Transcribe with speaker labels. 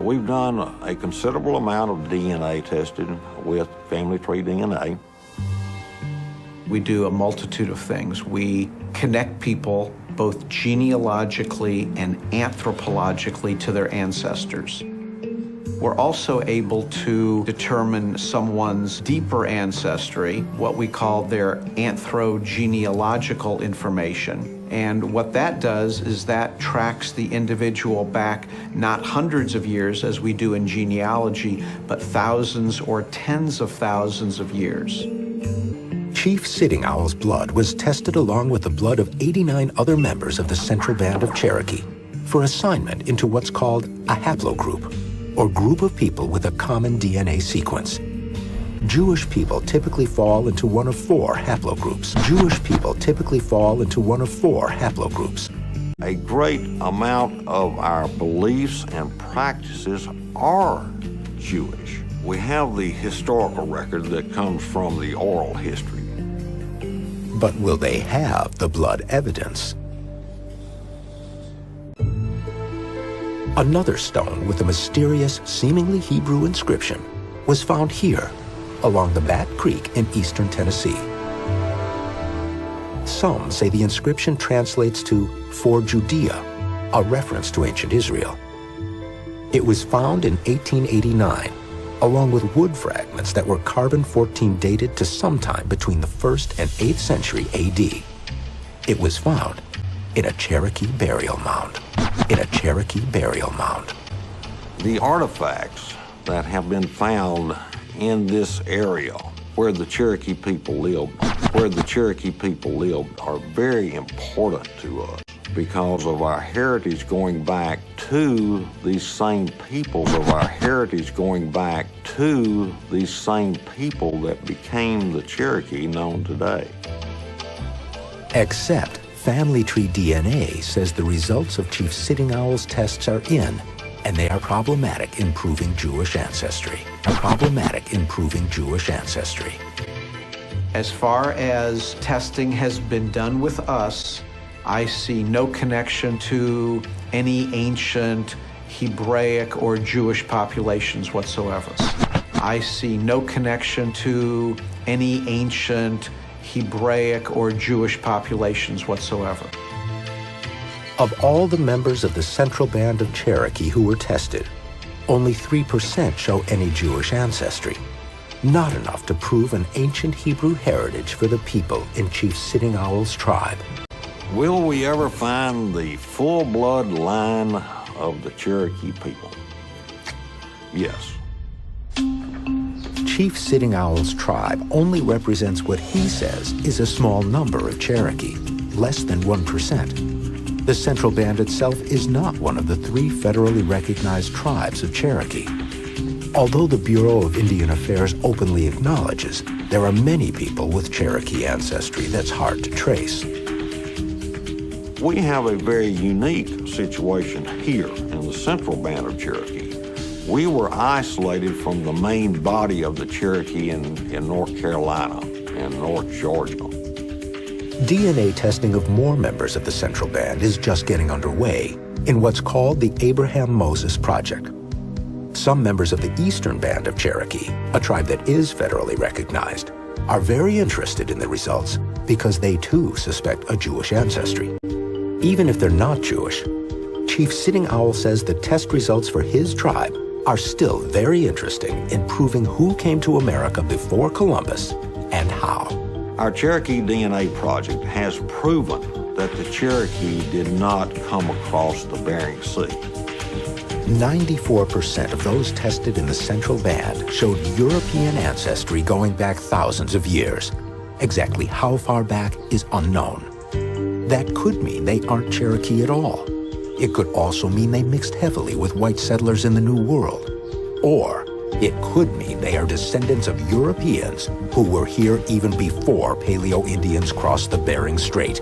Speaker 1: We've done a considerable amount of DNA testing with family tree DNA.
Speaker 2: We do a multitude of things. We connect people both genealogically and anthropologically to their ancestors. We're also able to determine someone's deeper ancestry, what we call their anthrogenealogical information. And what that does is that tracks the individual back not hundreds of years as we do in genealogy, but thousands or tens of thousands of years.
Speaker 3: Chief Sitting Owl's blood was tested along with the blood of 89 other members of the Central Band of Cherokee for assignment into what's called a haplogroup, or group of people with a common DNA sequence. Jewish people typically fall into one of 4 haplogroups. Jewish people typically fall into one of 4 haplogroups.
Speaker 1: A great amount of our beliefs and practices are Jewish. We have the historical record that comes from the oral history.
Speaker 3: But will they have the blood evidence? Another stone with a mysterious, seemingly Hebrew inscription was found here, along the Bat Creek in eastern Tennessee. Some say the inscription translates to "For Judea," a reference to ancient Israel. It was found in 1889, along with wood fragments that were carbon-14 dated to sometime between the 1st and 8th century AD. It was found in a Cherokee burial mound. In a Cherokee burial mound.
Speaker 1: The artifacts that have been found in this area where the Cherokee people lived, are very important to us because of our heritage going back to these same peoples, that became the Cherokee known today.
Speaker 3: Except family tree DNA says the results of Chief Sitting Owl's tests are in, and they are problematic in proving Jewish ancestry.
Speaker 2: As far as testing has been done with us, I see no connection to any ancient Hebraic or Jewish populations whatsoever. I see no connection to any ancient Hebraic or Jewish populations whatsoever.
Speaker 3: Of all the members of the Central Band of Cherokee who were tested, only 3% show any Jewish ancestry. Not enough to prove an ancient Hebrew heritage for the people in Chief Sitting Owl's tribe.
Speaker 1: Will we ever find the full-blood line of the Cherokee people? Yes.
Speaker 3: Chief Sitting Owl's tribe only represents what he says is a small number of Cherokee, less than 1%. The Central Band itself is not one of the 3 federally recognized tribes of Cherokee. Although the Bureau of Indian Affairs openly acknowledges there are many people with Cherokee ancestry that's hard to trace.
Speaker 1: We have a very unique situation here in the Central Band of Cherokee. We were isolated from the main body of the Cherokee in North Carolina and North Georgia.
Speaker 3: DNA testing of more members of the Central Band is just getting underway in what's called the Abraham Moses Project. Some members of the Eastern Band of Cherokee, a tribe that is federally recognized, are very interested in the results because they too suspect a Jewish ancestry. Even if they're not Jewish, Chief Sitting Owl says the test results for his tribe are still very interesting in proving who came to America before Columbus and how.
Speaker 1: Our Cherokee DNA project has proven that the Cherokee did not come across the Bering Sea.
Speaker 3: 94% of those tested in the Central Band showed European ancestry going back thousands of years. Exactly how far back is unknown. That could mean they aren't Cherokee at all. It could also mean they mixed heavily with white settlers in the New World. Or it could mean they are descendants of Europeans who were here even before Paleo-Indians crossed the Bering Strait.